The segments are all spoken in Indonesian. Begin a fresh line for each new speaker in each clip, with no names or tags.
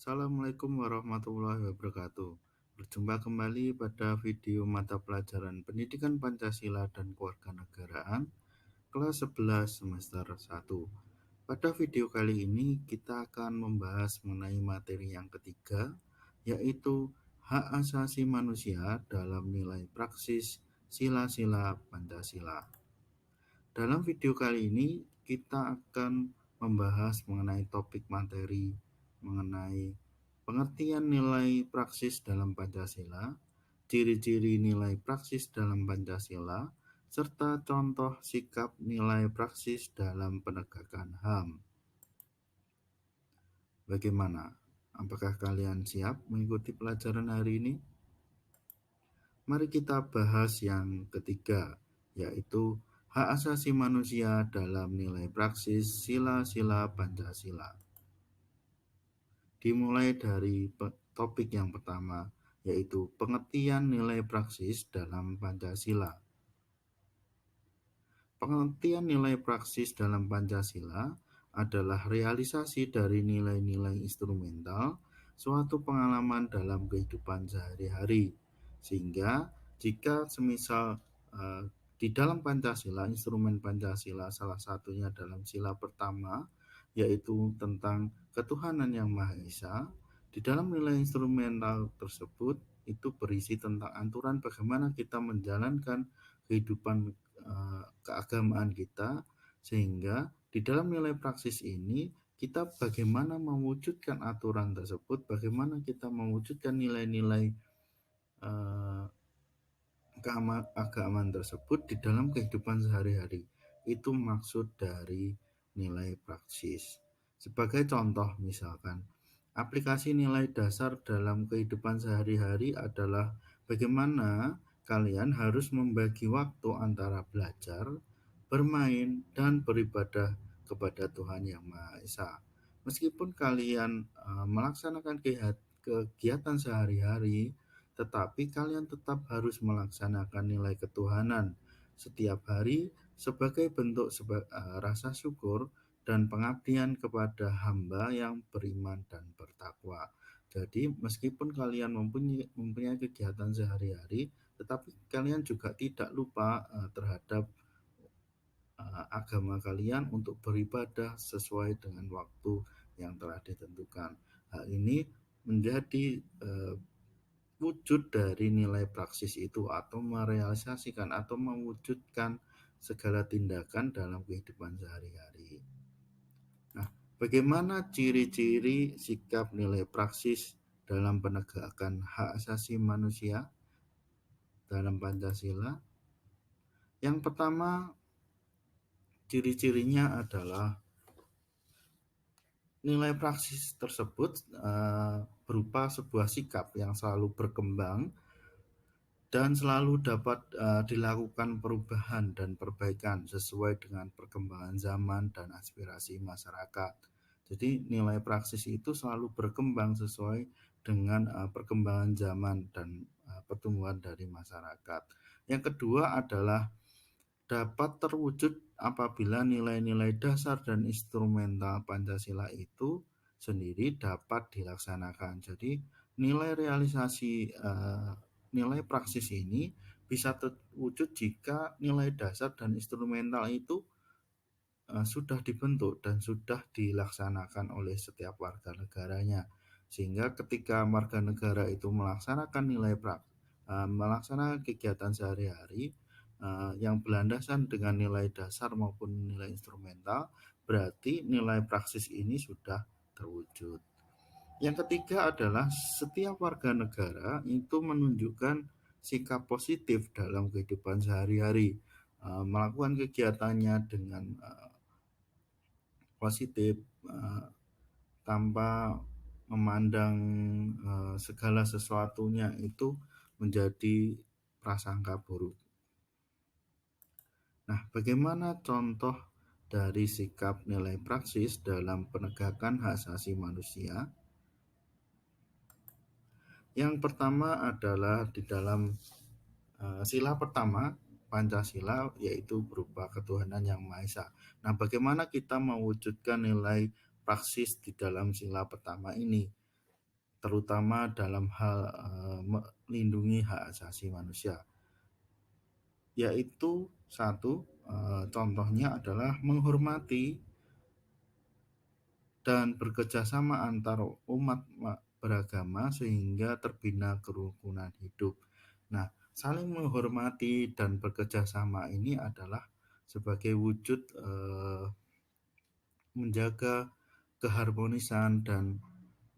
Assalamualaikum warahmatullahi wabarakatuh. Berjumpa kembali pada video mata pelajaran Pendidikan Pancasila dan Kewarganegaraan kelas 11 semester 1. Pada video kali ini kita akan membahas mengenai materi yang ketiga, yaitu hak asasi manusia dalam nilai praksis sila-sila Pancasila. Dalam video kali ini kita akan membahas mengenai topik materi mengenai pengertian nilai praksis dalam Pancasila, ciri-ciri nilai praksis dalam Pancasila, serta contoh sikap nilai praksis dalam penegakan HAM. Bagaimana? Apakah kalian siap mengikuti pelajaran hari ini? Mari kita bahas yang ketiga, yaitu hak asasi manusia dalam nilai praksis sila-sila Pancasila. Dimulai dari topik yang pertama, yaitu pengertian nilai praksis dalam Pancasila. Pengertian nilai praksis dalam Pancasila adalah realisasi dari nilai-nilai instrumental suatu pengalaman dalam kehidupan sehari-hari. Sehingga jika semisal di dalam Pancasila, instrumen Pancasila salah satunya dalam sila pertama, yaitu tentang ketuhanan yang Maha Esa, di dalam nilai instrumental tersebut itu berisi tentang aturan bagaimana kita menjalankan kehidupan keagamaan kita, sehingga di dalam nilai praksis ini kita bagaimana mewujudkan aturan tersebut, bagaimana kita mewujudkan nilai-nilai keagamaan tersebut di dalam kehidupan sehari-hari. Itu maksud dari nilai praksis. Sebagai contoh misalkan, aplikasi nilai dasar dalam kehidupan sehari-hari adalah bagaimana kalian harus membagi waktu antara belajar, bermain, dan beribadah kepada Tuhan Yang Maha Esa. Meskipun kalian melaksanakan kegiatan sehari-hari, tetapi kalian tetap harus melaksanakan nilai ketuhanan setiap hari sebagai bentuk rasa syukur dan pengabdian kepada hamba yang beriman dan bertakwa. Jadi meskipun kalian mempunyai kegiatan sehari-hari, tetapi kalian juga tidak lupa terhadap agama kalian untuk beribadah sesuai dengan waktu yang telah ditentukan. Hal ini menjadi wujud dari nilai praksis itu, atau merealisasikan atau mewujudkan segala tindakan dalam kehidupan sehari-hari. Nah, bagaimana ciri-ciri sikap nilai praksis dalam penegakan hak asasi manusia dalam Pancasila? Yang pertama, ciri-cirinya adalah nilai praksis tersebut berupa sebuah sikap yang selalu berkembang dan selalu dapat dilakukan perubahan dan perbaikan sesuai dengan perkembangan zaman dan aspirasi masyarakat. Jadi nilai praksis itu selalu berkembang sesuai dengan perkembangan zaman dan pertumbuhan dari masyarakat. Yang kedua adalah dapat terwujud apabila nilai-nilai dasar dan instrumental Pancasila itu sendiri dapat dilaksanakan. Jadi nilai realisasi nilai praksis ini bisa terwujud jika nilai dasar dan instrumental itu sudah dibentuk dan sudah dilaksanakan oleh setiap warga negaranya. Sehingga ketika warga negara itu melaksanakan melaksanakan kegiatan sehari-hari yang berlandasan dengan nilai dasar maupun nilai instrumental, berarti nilai praksis ini sudah terwujud. Yang ketiga adalah setiap warga negara itu menunjukkan sikap positif dalam kehidupan sehari-hari, melakukan kegiatannya dengan positif, tanpa memandang segala sesuatunya itu menjadi prasangka buruk. Nah, bagaimana contoh dari sikap nilai praksis dalam penegakan hak asasi manusia? Yang pertama adalah di dalam sila pertama Pancasila, yaitu berupa ketuhanan yang Maha Esa. Nah, bagaimana kita mewujudkan nilai praksis di dalam sila pertama ini? terutama dalam hal melindungi hak asasi manusia. Yaitu satu, contohnya adalah menghormati dan bekerjasama antar umat beragama sehingga terbina kerukunan hidup. Nah, saling menghormati dan bekerjasama ini adalah sebagai wujud menjaga keharmonisan dan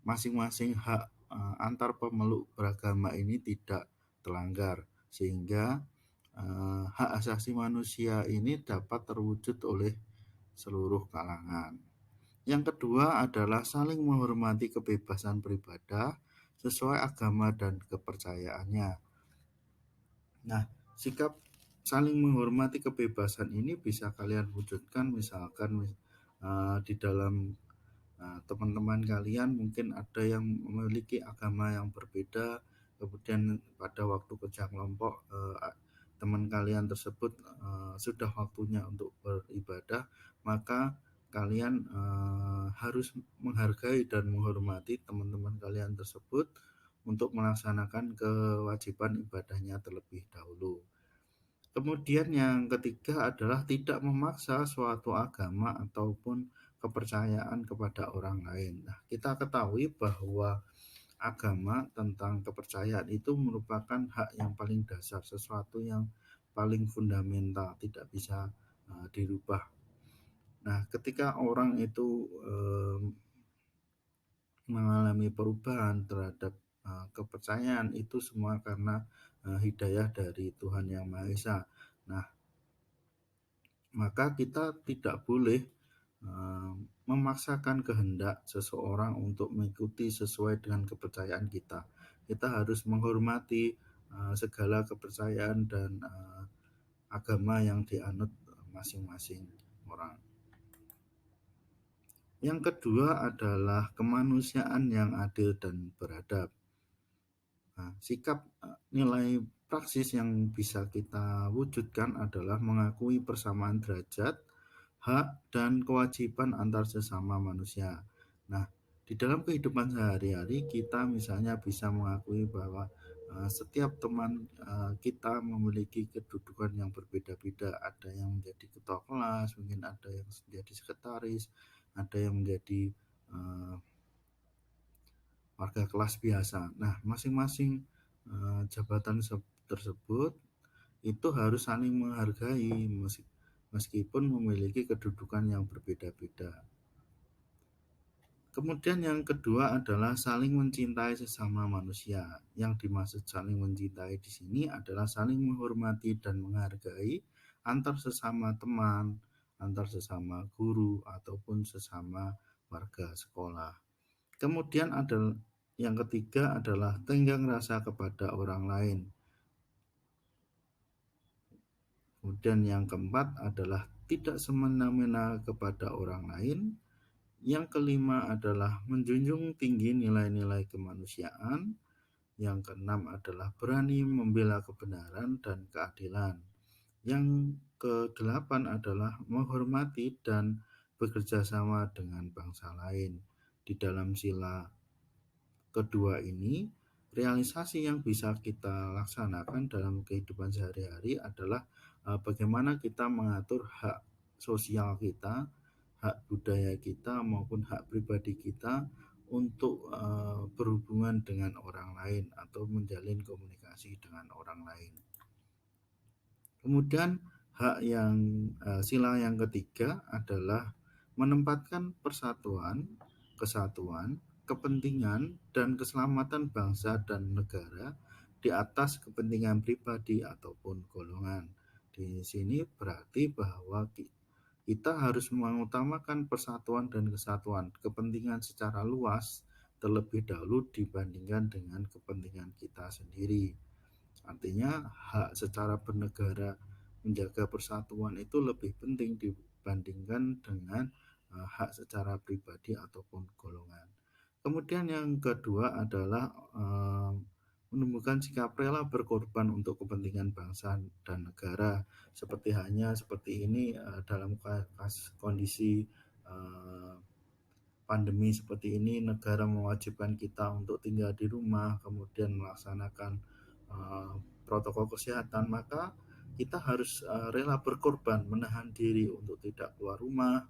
masing-masing hak antar pemeluk beragama ini tidak terlanggar, sehingga hak asasi manusia ini dapat terwujud oleh seluruh kalangan. Yang kedua adalah saling menghormati kebebasan beribadah sesuai agama dan kepercayaannya. Nah, sikap saling menghormati kebebasan ini bisa kalian wujudkan misalkan di dalam teman-teman kalian mungkin ada yang memiliki agama yang berbeda, kemudian pada waktu kerja kelompok teman kalian tersebut sudah waktunya untuk beribadah, maka kalian harus menghargai dan menghormati teman-teman kalian tersebut untuk melaksanakan kewajiban ibadahnya terlebih dahulu. Kemudian yang ketiga adalah tidak memaksa suatu agama ataupun kepercayaan kepada orang lain. Nah, kita ketahui bahwa agama tentang kepercayaan itu merupakan hak yang paling dasar, sesuatu yang paling fundamental, tidak bisa dirubah. Nah, ketika orang itu mengalami perubahan terhadap kepercayaan, itu semua karena hidayah dari Tuhan Yang Maha Esa. Nah, maka kita tidak boleh memaksakan kehendak seseorang untuk mengikuti sesuai dengan kepercayaan kita. Kita harus menghormati segala kepercayaan dan agama yang dianut masing-masing orang. Yang kedua adalah kemanusiaan yang adil dan beradab. Nah, sikap nilai praksis yang bisa kita wujudkan adalah mengakui persamaan derajat, hak, dan kewajiban antar sesama manusia. Nah, di dalam kehidupan sehari-hari kita misalnya bisa mengakui bahwa setiap teman kita memiliki kedudukan yang berbeda-beda. Ada yang menjadi ketua kelas, mungkin ada yang menjadi sekretaris, ada yang menjadi warga kelas biasa. Nah, masing-masing jabatan tersebut itu harus saling menghargai meskipun memiliki kedudukan yang berbeda-beda. Kemudian yang kedua adalah saling mencintai sesama manusia. Yang dimaksud saling mencintai di sini adalah saling menghormati dan menghargai antar sesama teman, antar sesama guru, ataupun sesama warga sekolah. Kemudian ada yang ketiga adalah tenggang rasa kepada orang lain. Kemudian yang keempat adalah tidak semena-mena kepada orang lain. Yang kelima adalah menjunjung tinggi nilai-nilai kemanusiaan. Yang keenam adalah berani membela kebenaran dan keadilan. Yang kedelapan adalah menghormati dan bekerja sama dengan bangsa lain. Di dalam sila kedua ini, realisasi yang bisa kita laksanakan dalam kehidupan sehari-hari adalah bagaimana kita mengatur hak sosial kita, hak budaya kita maupun hak pribadi kita untuk berhubungan dengan orang lain atau menjalin komunikasi dengan orang lain. Kemudian sila yang ketiga adalah menempatkan persatuan, kesatuan, kepentingan, dan keselamatan bangsa dan negara di atas kepentingan pribadi ataupun golongan. Di sini berarti bahwa kita harus mengutamakan persatuan dan kesatuan, kepentingan secara luas terlebih dahulu dibandingkan dengan kepentingan kita sendiri. Artinya hak secara bernegara menjaga persatuan itu lebih penting dibandingkan dengan hak secara pribadi ataupun golongan. Kemudian yang kedua adalah menumbuhkan sikap rela berkorban untuk kepentingan bangsa dan negara, seperti ini dalam kondisi pandemi seperti ini negara mewajibkan kita untuk tinggal di rumah, kemudian melaksanakan uh, protokol kesehatan, maka kita harus rela berkorban, menahan diri untuk tidak keluar rumah,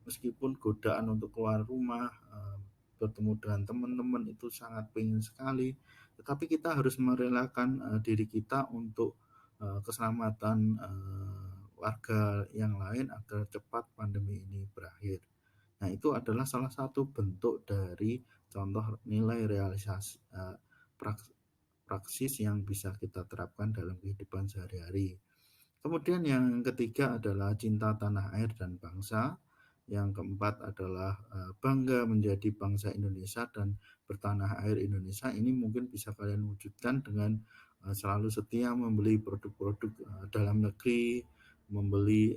meskipun godaan untuk keluar rumah, bertemu dengan teman-teman itu sangat pengen sekali, tetapi kita harus merelakan diri kita untuk keselamatan warga yang lain agar cepat pandemi ini berakhir. Nah, itu adalah salah satu bentuk dari contoh nilai realisasi praksis yang bisa kita terapkan dalam kehidupan sehari-hari. Kemudian yang ketiga adalah cinta tanah air dan bangsa. Yang keempat adalah bangga menjadi bangsa Indonesia dan bertanah air Indonesia. Ini mungkin bisa kalian wujudkan dengan selalu setia membeli produk-produk dalam negeri, membeli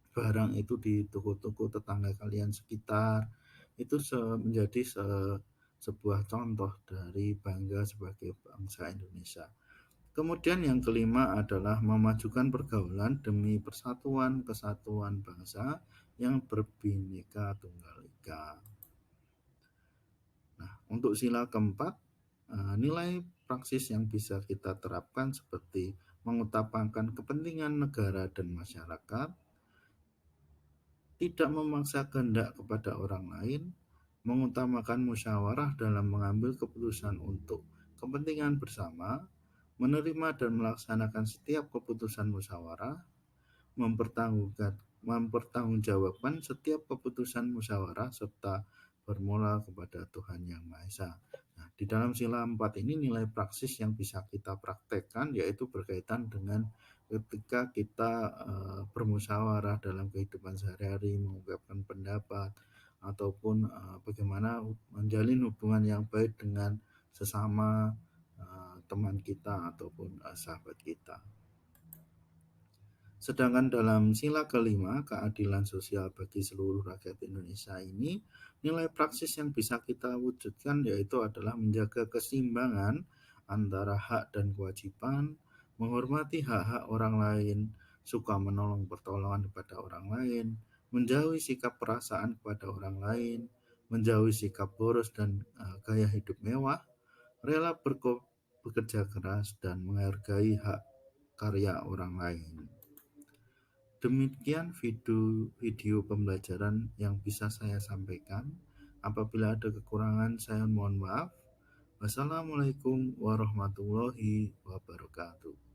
barang itu di toko-toko tetangga kalian sekitar. Itu menjadi sebuah contoh dari bangga sebagai bangsa Indonesia. Kemudian yang kelima adalah memajukan pergaulan demi persatuan kesatuan bangsa yang berbineka tunggal ika. Nah, untuk sila keempat, nilai praksis yang bisa kita terapkan seperti mengutamakan kepentingan negara dan masyarakat, tidak memaksa kehendak kepada orang lain, mengutamakan musyawarah dalam mengambil keputusan untuk kepentingan bersama, menerima dan melaksanakan setiap keputusan musyawarah, mempertanggungjawabkan setiap keputusan musyawarah, serta bermula kepada Tuhan Yang Maha Esa. Nah, di dalam sila 4 ini nilai praksis yang bisa kita praktekkan yaitu berkaitan dengan ketika kita bermusyawarah dalam kehidupan sehari-hari, mengungkapkan pendapat, ataupun bagaimana menjalin hubungan yang baik dengan sesama teman kita ataupun sahabat kita. Sedangkan dalam sila kelima, keadilan sosial bagi seluruh rakyat Indonesia ini, nilai praksis yang bisa kita wujudkan yaitu adalah menjaga keseimbangan antara hak dan kewajiban, menghormati hak-hak orang lain, suka menolong pertolongan kepada orang lain, menjauhi sikap perasaan kepada orang lain, menjauhi sikap boros dan gaya hidup mewah, rela bekerja keras dan menghargai hak karya orang lain. Demikian video pembelajaran yang bisa saya sampaikan. Apabila ada kekurangan, saya mohon maaf. Wassalamualaikum warahmatullahi wabarakatuh.